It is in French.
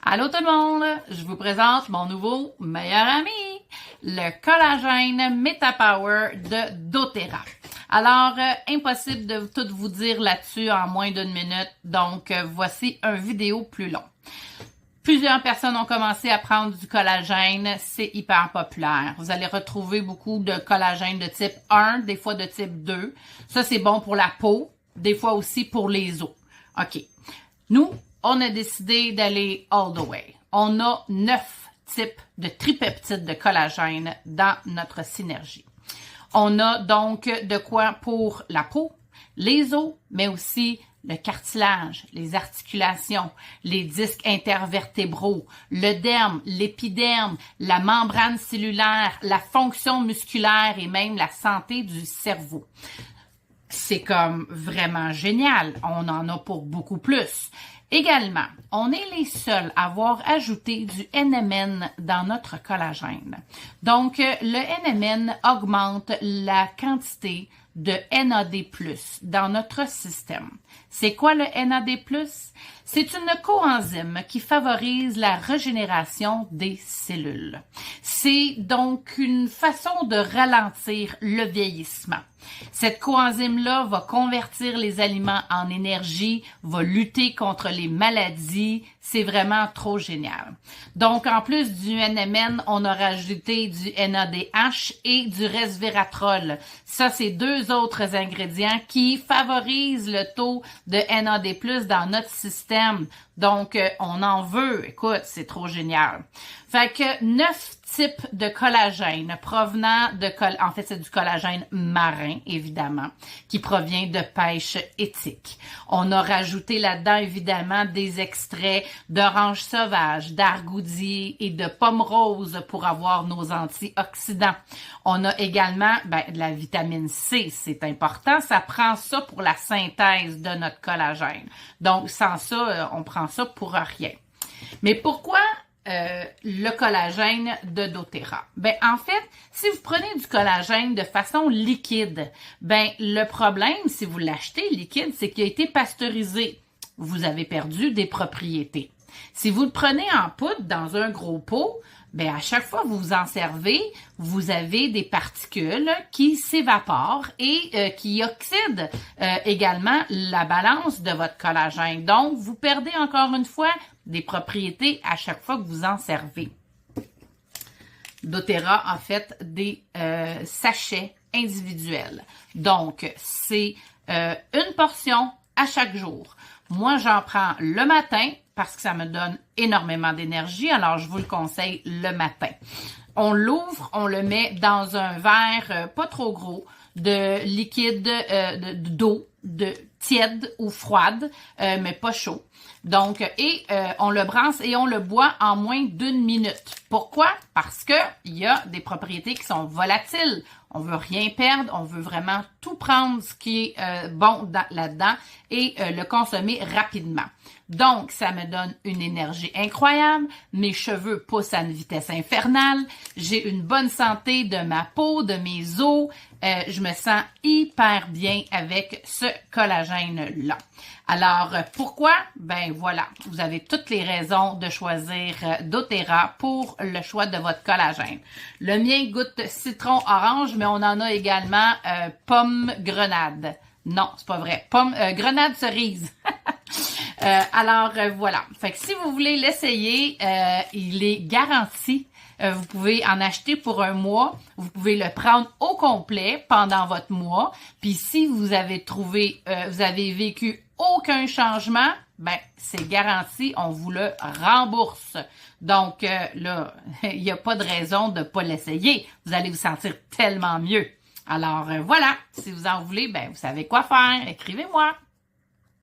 Allô tout le monde, je vous présente mon nouveau meilleur ami, le collagène MetaPower de doTERRA. Alors, impossible de tout vous dire là-dessus en moins d'une minute, donc voici une vidéo plus long. Plusieurs personnes ont commencé à prendre du collagène, c'est hyper populaire. Vous allez retrouver beaucoup de collagène de type 1, des fois de type 2. Ça, c'est bon pour la peau, des fois aussi pour les os. OK. Nous, on a décidé d'aller all the way. On a 9 types de tripeptides de collagène dans notre synergie. On a donc de quoi pour la peau, les os, mais aussi le cartilage, les articulations, les disques intervertébraux, le derme, l'épiderme, la membrane cellulaire, la fonction musculaire et même la santé du cerveau. C'est comme vraiment génial. On en a pour beaucoup plus. Également, on est les seuls à avoir ajouté du NMN dans notre collagène. Donc, le NMN augmente la quantité de NAD+, dans notre système. C'est quoi le NAD+? C'est une coenzyme qui favorise la régénération des cellules. C'est donc une façon de ralentir le vieillissement. Cette coenzyme-là va convertir les aliments en énergie, va lutter contre les maladies. C'est vraiment trop génial. Donc, en plus du NMN, on a rajouté du NADH et du resveratrol. Ça, c'est deux autres ingrédients qui favorisent le taux de NAD+, dans notre système. Donc, on en veut. Écoute, c'est trop génial. Fait que 9 types de collagène provenant de en fait, c'est du collagène marin, évidemment, qui provient de pêche éthique. On a rajouté là-dedans, évidemment, des extraits d'orange sauvage, d'argoutier et de pomme rose pour avoir nos antioxydants. On a également de la vitamine C, c'est important. Ça prend ça pour la synthèse de notre collagène. Donc, sans ça, on prend ça pour rien. Mais pourquoi le collagène de doTERRA? En fait, si vous prenez du collagène de façon liquide, le problème, si vous l'achetez liquide, c'est qu'il a été pasteurisé. Vous avez perdu des propriétés. Si vous le prenez en poudre dans un gros pot, à chaque fois que vous vous en servez, vous avez des particules qui s'évaporent et qui oxydent également la balance de votre collagène. Donc, vous perdez encore une fois des propriétés à chaque fois que vous en servez. doTERRA a fait des sachets individuels. Donc, c'est une portion à chaque jour. Moi, j'en prends le matin parce que ça me donne énormément d'énergie. Alors, je vous le conseille le matin. On l'ouvre, on le met dans un verre pas trop gros de liquide d'eau, tiède ou froide, mais pas chaud. Donc, on le brasse et on le boit en moins d'1 minute. Pourquoi? Parce que il y a des propriétés qui sont volatiles. On veut rien perdre, on veut vraiment tout prendre ce qui est bon là-dedans et le consommer rapidement. Donc, ça me donne une énergie incroyable, mes cheveux poussent à une vitesse infernale, j'ai une bonne santé de ma peau, de mes os, je me sens hyper bien avec ce collagène-là. Alors, pourquoi? Voilà, vous avez toutes les raisons de choisir doTERRA pour le choix de votre collagène. Le mien goûte citron-orange, mais on en a également pomme-grenade. Non, c'est pas vrai. Grenade-cerise. Alors, voilà. Fait que si vous voulez l'essayer, il est garanti. Vous pouvez en acheter pour 1 mois. Vous pouvez le prendre au complet pendant votre mois. Puis si vous avez vous avez vécu aucun changement, c'est garanti, on vous le rembourse. Donc là, il n'y a pas de raison de pas l'essayer. Vous allez vous sentir tellement mieux. Alors voilà, si vous en voulez, vous savez quoi faire. Écrivez-moi.